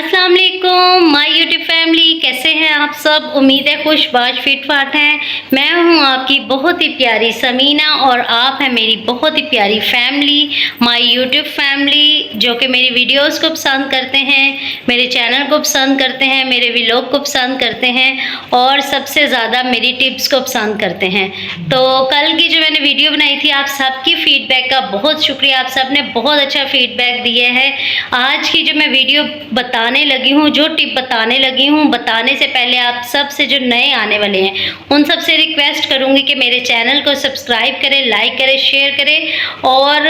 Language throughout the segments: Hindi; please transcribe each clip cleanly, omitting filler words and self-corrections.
अस्सलाम वालेकुम माय यूट्यूब फैमिली, कैसे हैं आप सब। उम्मीद है खुशबाश फिट फाट हैं। मैं हूं आपकी बहुत ही प्यारी समीना और आप हैं मेरी बहुत ही प्यारी फैमिली माय यूट्यूब फैमिली, जो कि मेरी वीडियोस को पसंद करते हैं, मेरे चैनल को पसंद करते हैं, मेरे व्लॉग को पसंद करते हैं और सबसे ज़्यादा मेरी टिप्स को पसंद करते हैं। तो कल की जो मैंने वीडियो बनाई थी, आप सबकी फीडबैक का बहुत शुक्रिया, आप सब ने बहुत अच्छा फीडबैक दिया है। आज की जो मैं वीडियो बताने लगी हूँ, जो टिप बताने लगी हूँ, बताने से पहले आप सब से जो नए आने वाले हैं उन सब से रिक्वेस्ट करूँगी कि मेरे चैनल को सब्सक्राइब करें, लाइक करें, शेयर करें। और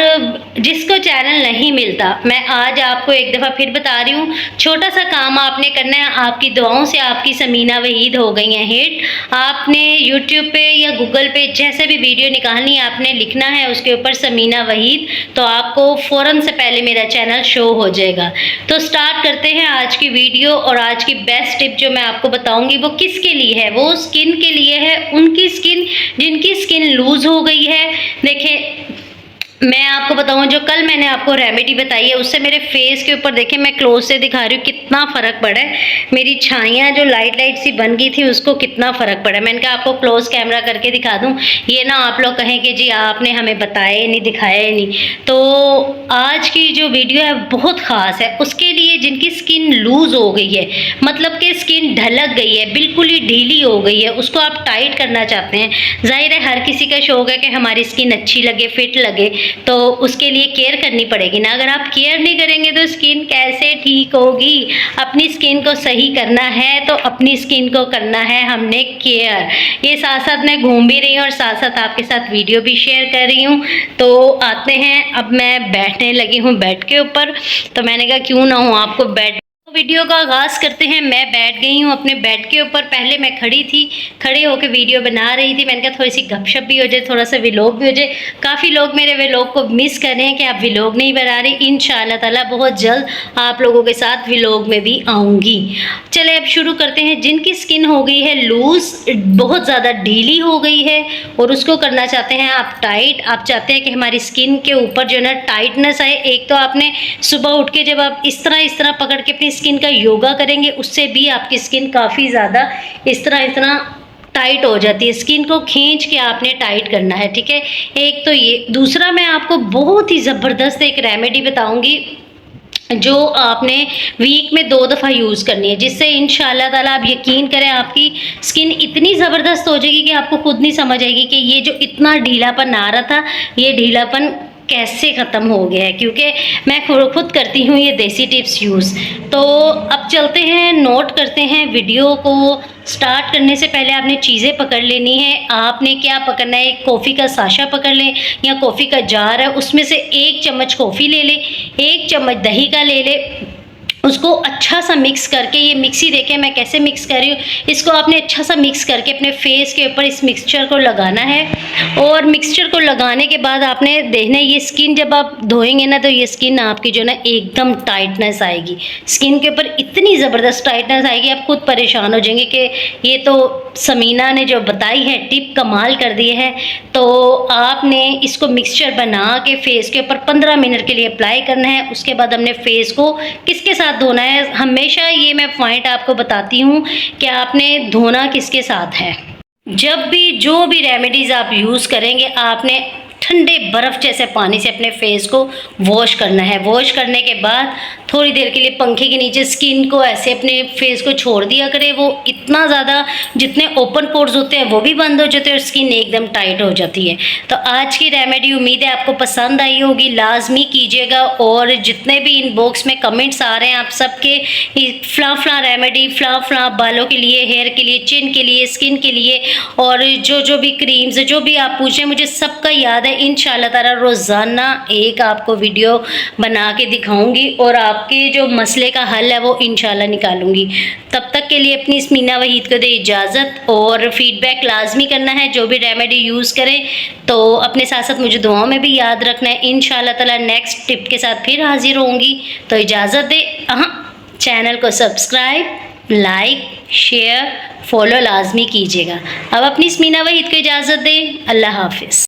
जिसको चैनल नहीं मिलता, मैं आज आपको एक दफ़ा फिर बता रही हूँ, छोटा सा काम आपने करना है। आपकी दुआओं से आपकी समीना वहीद हो गई हैं हिट। आपने यूट्यूब पे या गूगल पे जैसे भी वीडियो निकालनी है, आपने लिखना है उसके ऊपर समीना वहीद, तो आपको फ़ौरन से पहले मेरा चैनल शो हो जाएगा। तो स्टार्ट करते हैं आज की वीडियो। और आज की बेस्ट टिप जो मैं आपको बताऊंगी वो किसके लिए है, वो स्किन के लिए है, उनकी स्किन जिनकी स्किन लूज हो गई है। देखें, मैं आपको बताऊं, जो कल मैंने आपको रेमेडी बताई है उससे मेरे फेस के ऊपर देखें, मैं क्लोज से दिखा रही हूँ कितना फ़र्क पड़ा है। मेरी छाइयाँ जो लाइट लाइट सी बन गई थी उसको कितना फ़र्क पड़ा है। मैंने कहा आपको क्लोज कैमरा करके दिखा दूँ, ये ना आप लोग कहें कि जी आपने हमें बताया नहीं, दिखाया नहीं। तो आज की जो वीडियो है बहुत ख़ास है उसके लिए जिनकी स्किन लूज़ हो गई है, मतलब कि स्किन ढलक गई है, बिल्कुल ही ढीली हो गई है, उसको आप टाइट करना चाहते हैं। जाहिर है हर किसी का शौक है कि हमारी स्किन अच्छी लगे, फिट लगे, तो उसके लिए केयर करनी पड़ेगी ना। अगर आप केयर नहीं करेंगे तो स्किन कैसे ठीक होगी। अपनी स्किन को सही करना है तो अपनी स्किन को करना है हमने केयर। ये साथ साथ मैं घूम भी रही हूँ और साथ साथ आपके साथ वीडियो भी शेयर कर रही हूँ। तो आते हैं, अब मैं बैठने लगी हूँ बेड के ऊपर, तो मैंने कहा क्यों ना हूँ आपको बेड वीडियो का आगाज़ करते हैं। मैं बैठ गई हूँ अपने बेड के ऊपर। पहले मैं खड़ी थी, खड़े होकर वीडियो बना रही थी। मैंने कहा थोड़ी सी गपशप भी हो जाए, थोड़ा सा व्लॉग भी हो जाए। काफ़ी लोग मेरे व्लॉग को मिस कर रहे हैं कि आप व्लॉग नहीं बना रहे। इंशाल्लाह ताला बहुत जल्द आप लोगों के साथ व्लॉग में भी आऊँगी। चले अब शुरू करते हैं। जिनकी स्किन हो गई है लूज़, बहुत ज़्यादा ढीली हो गई है और उसको करना चाहते हैं आप टाइट, आप चाहते हैं कि हमारी स्किन के ऊपर जो है ना टाइटनेस आए। एक तो आपने सुबह उठ के जब आप इस तरह पकड़ के अपनी स्किन का योगा करेंगे, उससे भी आपकी स्किन काफ़ी ज़्यादा इस तरह टाइट हो जाती है। स्किन को खींच के आपने टाइट करना है, ठीक है। एक तो ये, दूसरा मैं आपको बहुत ही ज़बरदस्त एक रेमेडी बताऊंगी जो आपने वीक में 2 दफ़ा यूज़ करनी है, जिससे इंशाल्लाह ताला आप यकीन करें आपकी स्किन इतनी ज़बरदस्त हो जाएगी कि आपको खुद नहीं समझ आएगी कि ये जो इतना ढीलापन आ रहा था, ये ढीलापन कैसे ख़त्म हो गया है, क्योंकि मैं खुद करती हूँ ये देसी टिप्स यूज़। तो अब चलते हैं, नोट करते हैं। वीडियो को स्टार्ट करने से पहले आपने चीज़ें पकड़ लेनी है। आपने क्या पकड़ना है, कॉफ़ी का साशा पकड़ लें या कॉफ़ी का जार है, उसमें से 1 चम्मच कॉफ़ी ले लें, 1 चम्मच दही का ले लें, उसको अच्छा सा मिक्स करके, ये मिक्सी देखें मैं कैसे मिक्स कर रही हूँ, इसको आपने अच्छा सा मिक्स करके अपने फेस के ऊपर इस मिक्सचर को लगाना है। और मिक्सचर को लगाने के बाद आपने देखना है, ये स्किन जब आप धोएंगे ना तो ये स्किन आपकी जो ना एकदम टाइटनेस आएगी, स्किन के ऊपर इतनी ज़बरदस्त टाइटनेस आएगी, आप खुद परेशान हो जाएंगे कि ये तो समीना ने जो बताई है टिप कमाल कर दी है। तो आपने इसको मिक्सचर बना के फेस के ऊपर 15 मिनट के लिए अप्लाई करना है। उसके बाद हमने फेस को किसके साथ धोना है, हमेशा ये मैं पॉइंट आपको बताती हूँ कि आपने धोना किसके साथ है। जब भी जो भी रेमेडीज़ आप यूज़ करेंगे, आपने ठंडे बर्फ़ जैसे पानी से अपने फेस को वॉश करना है। वॉश करने के बाद थोड़ी देर के लिए पंखे के नीचे स्किन को ऐसे अपने फेस को छोड़ दिया करें। वो इतना ज़्यादा, जितने ओपन पोर्स होते हैं वो भी बंद हो जाते हैं और स्किन एकदम टाइट हो जाती है। तो आज की रेमेडी उम्मीद है आपको पसंद आई होगी, लाजमी कीजिएगा। और जितने भी इनबॉक्स में कमेंट्स आ रहे हैं आप सबके, फ़ला रेमेडी, फ़ला बालों के लिए, हेयर के लिए, चिन के लिए, स्किन के लिए, और जो भी क्रीम्स, जो भी आप पूछें मुझे सबका याद है। इंशाल्लाह ताला रोज़ाना एक आपको वीडियो बना के दिखाऊंगी और आपके जो मसले का हल है वो इंशाल्लाह निकालूंगी। तब तक के लिए अपनी समीना वहीद को दे इजाज़त। और फीडबैक लाजमी करना है, जो भी रेमेडी यूज़ करें तो अपने साथ साथ मुझे दुआओं में भी याद रखना है। इंशाल्लाह ताला नेक्स्ट टिप के साथ फिर हाजिर होंगी। तो इजाज़त दे। चैनल को सब्सक्राइब, लाइक, शेयर, फॉलो लाजमी कीजिएगा। अब अपनी समीना वहीद को इजाज़त दें। अल्लाह हाफिज़।